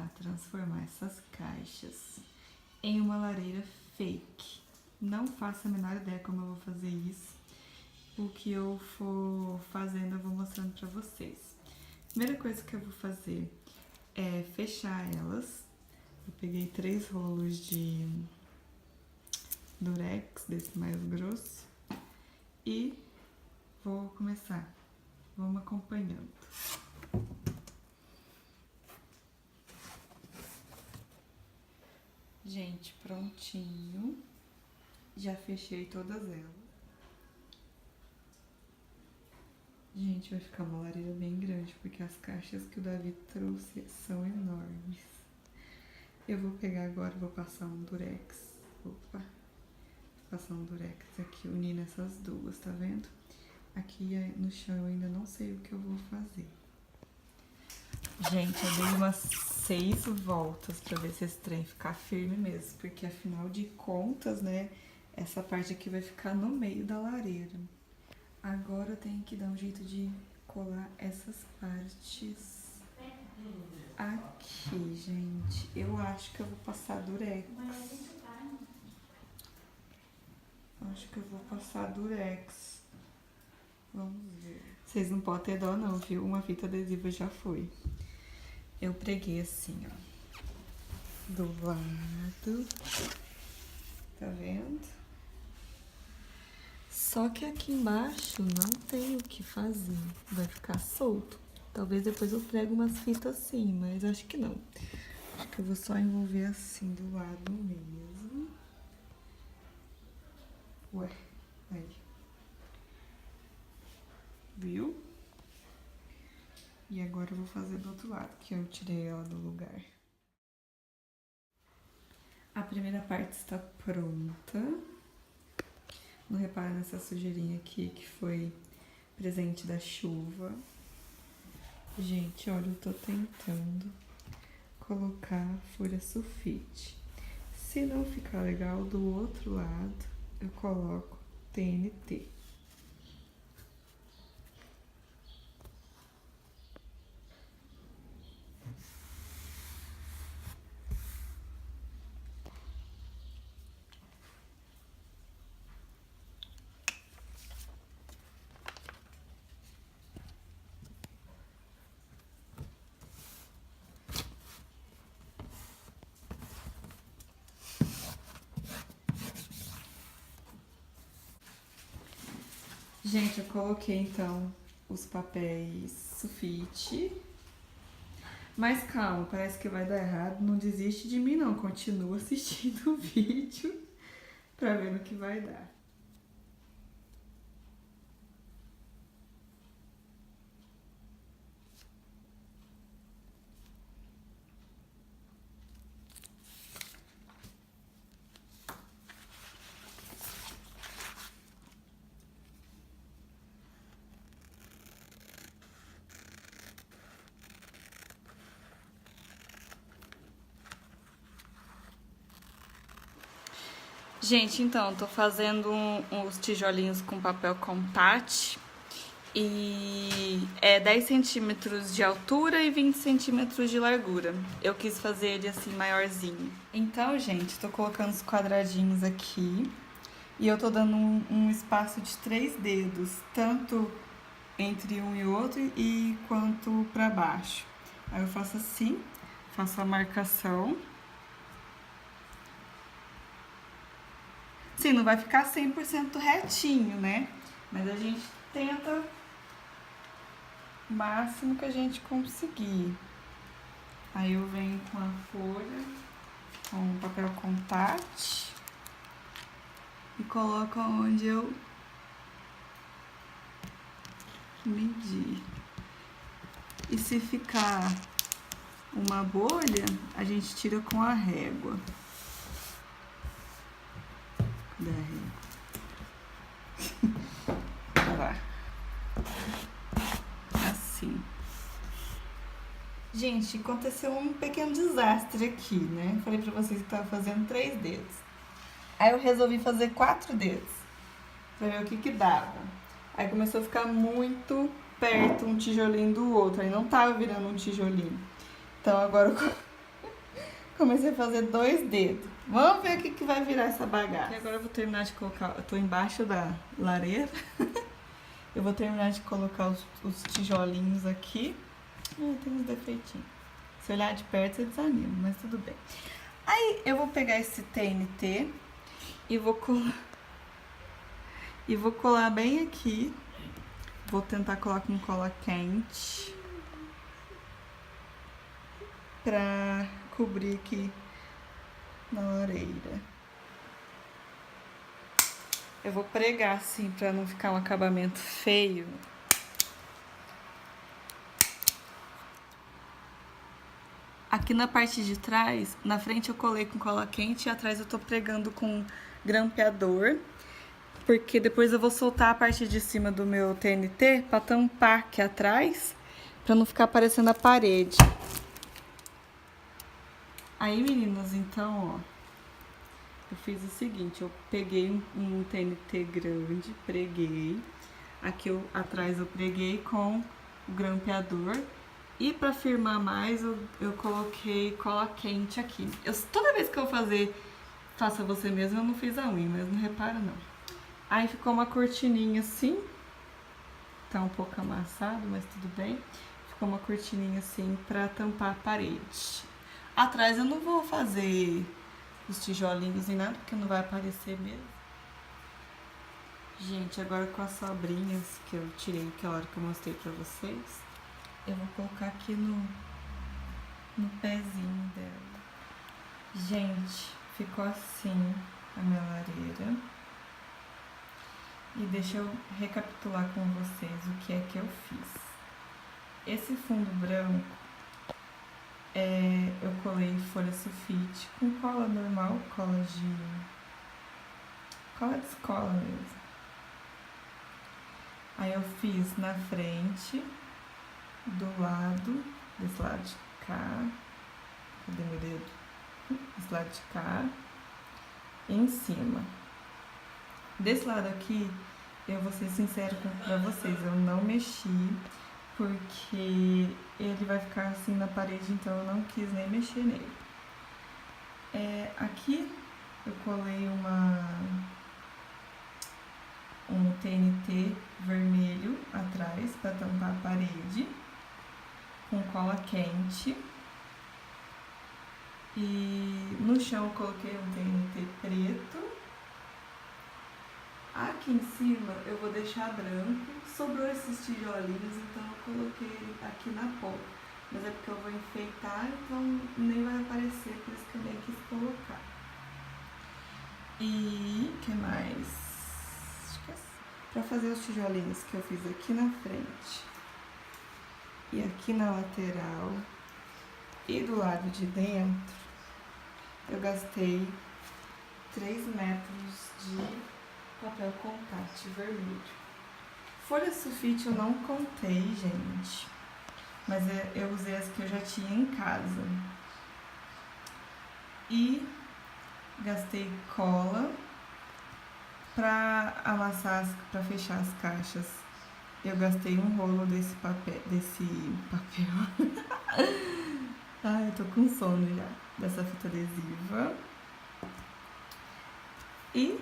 tentar transformar essas caixas em uma lareira fake. Não faço a menor ideia como eu vou fazer isso. O que eu for fazendo eu vou mostrando pra vocês. Primeira coisa que eu vou fazer é fechar elas. Eu peguei 3 rolos de durex, desse mais grosso, e vou começar. Vamos acompanhando. Gente, prontinho. Já fechei todas elas. Gente, vai ficar uma lareira bem grande, porque as caixas que o Davi trouxe são enormes. Eu vou pegar agora e vou passar um durex. Opa! Vou passar um durex aqui, unindo essas duas, tá vendo? Aqui no chão eu ainda não sei o que eu vou fazer. Gente, eu dei umas 6 voltas pra ver se esse trem ficar firme mesmo, porque afinal de contas, né, essa parte aqui vai ficar no meio da lareira. Agora eu tenho que dar um jeito de colar essas partes aqui, gente. Eu acho que eu vou passar durex. Acho que eu vou passar durex. Vamos ver. Vocês não podem ter dó não, viu? Uma fita adesiva já foi. Eu preguei assim, ó. Do lado. Tá vendo? Só que aqui embaixo não tem o que fazer. Vai ficar solto. Talvez depois eu prego umas fitas assim, mas acho que não. Acho que eu vou só envolver assim do lado mesmo. Ué, aí. Viu? E agora eu vou fazer do outro lado, que eu tirei ela do lugar. A primeira parte está pronta. Não repara nessa sujeirinha aqui, que foi presente da chuva. Gente, olha, eu tô tentando colocar fura sulfite. Se não ficar legal, do outro lado, eu coloco TNT. Gente, eu coloquei então os papéis sulfite. Mas calma, parece que vai dar errado. Não desiste de mim não, continua assistindo o vídeo pra ver no que vai dar. Gente, então, tô fazendo uns tijolinhos com papel contact e é 10 centímetros de altura e 20 centímetros de largura. Eu quis fazer ele assim maiorzinho. Então, gente, tô colocando os quadradinhos aqui e eu tô dando um espaço de 3 dedos, tanto entre um e outro e quanto pra baixo. Aí eu faço assim, faço a marcação. Sim, não vai ficar 100% retinho, né? Mas a gente tenta o máximo que a gente conseguir. Aí eu venho com a folha, com o papel contact e coloco onde eu medir. E se ficar uma bolha, a gente tira com a régua. Da régua. Lá. Assim. Gente, aconteceu um pequeno desastre aqui, né? Falei pra vocês que tava fazendo 3 dedos. Aí eu resolvi fazer 4 dedos. Pra ver o que dava. Aí começou a ficar muito perto um tijolinho do outro. Aí não tava virando um tijolinho. Então agora eu Comecei a fazer 2 dedos. Vamos ver o que vai virar essa bagaça. E agora eu vou terminar de colocar... Eu tô embaixo da lareira. Eu vou terminar de colocar os tijolinhos aqui. Tem uns defeitinhos. Se olhar de perto, você desanima, mas tudo bem. Aí, eu vou pegar esse TNT e vou colar bem aqui. Vou tentar colar com cola quente. Pra cobrir aqui na lareira. Eu vou pregar assim, pra não ficar um acabamento feio. Aqui na parte de trás, na frente eu colei com cola quente e atrás eu tô pregando com grampeador. Porque depois eu vou soltar a parte de cima do meu TNT pra tampar aqui atrás, pra não ficar aparecendo a parede. Aí, meninas, então, ó, eu fiz o seguinte, eu peguei um TNT grande, preguei. Aqui atrás eu preguei com o grampeador. E pra firmar mais, eu coloquei cola quente aqui. Toda vez que eu faça você mesmo, eu não fiz a unha, mas não repara não. Aí ficou uma cortininha assim. Tá um pouco amassado, mas tudo bem. Ficou uma cortininha assim pra tampar a parede. Atrás eu não vou fazer os tijolinhos nem nada, porque não vai aparecer mesmo. Gente, agora com as sobrinhas que eu tirei aquela hora que eu mostrei pra vocês, eu vou colocar aqui no pezinho dela. Gente, ficou assim a minha lareira. E deixa eu recapitular com vocês o que é que eu fiz. Esse fundo branco, eu colei folha sulfite com cola normal, cola de escola mesmo. Aí eu fiz na frente, do lado, desse lado de cá, cadê meu dedo? Desse lado de cá, e em cima. Desse lado aqui, eu vou ser sincera pra vocês, eu não mexi, porque ele vai ficar assim na parede, então eu não quis nem mexer nele. Aqui eu colei um TNT vermelho atrás para tampar a parede, com cola quente. E no chão eu coloquei um TNT preto. Aqui em cima eu vou deixar branco. Sobrou esses tijolinhos, então eu coloquei ele aqui na ponta. Mas é porque eu vou enfeitar, então nem vai aparecer, por isso que eu nem quis colocar. E o que mais? Acho que é assim. Pra fazer os tijolinhos que eu fiz aqui na frente e aqui na lateral e do lado de dentro, eu gastei 3 metros de papel contact vermelho. Folha sulfite eu não contei, gente, mas eu usei as que eu já tinha em casa. E gastei cola pra amassar, pra fechar as caixas. Eu gastei um rolo desse papel. Ai, eu tô com sono já. Dessa fita adesiva. E,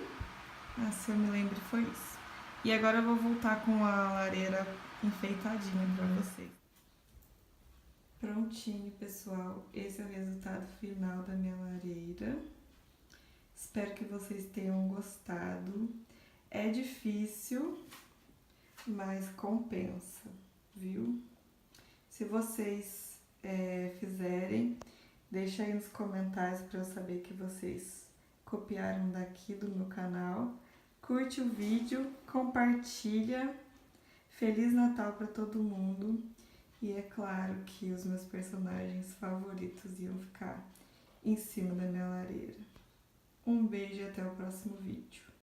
se eu me lembro, foi isso. E agora eu vou voltar com a lareira enfeitadinha pra vocês. Prontinho, pessoal. Esse é o resultado final da minha lareira. Espero que vocês tenham gostado. É difícil, mas compensa, viu? Se vocês fizerem, deixa aí nos comentários para eu saber que vocês copiaram daqui do meu canal. Curte o vídeo, compartilha. Feliz Natal para todo mundo. E é claro que os meus personagens favoritos iam ficar em cima da minha lareira. Um beijo e até o próximo vídeo.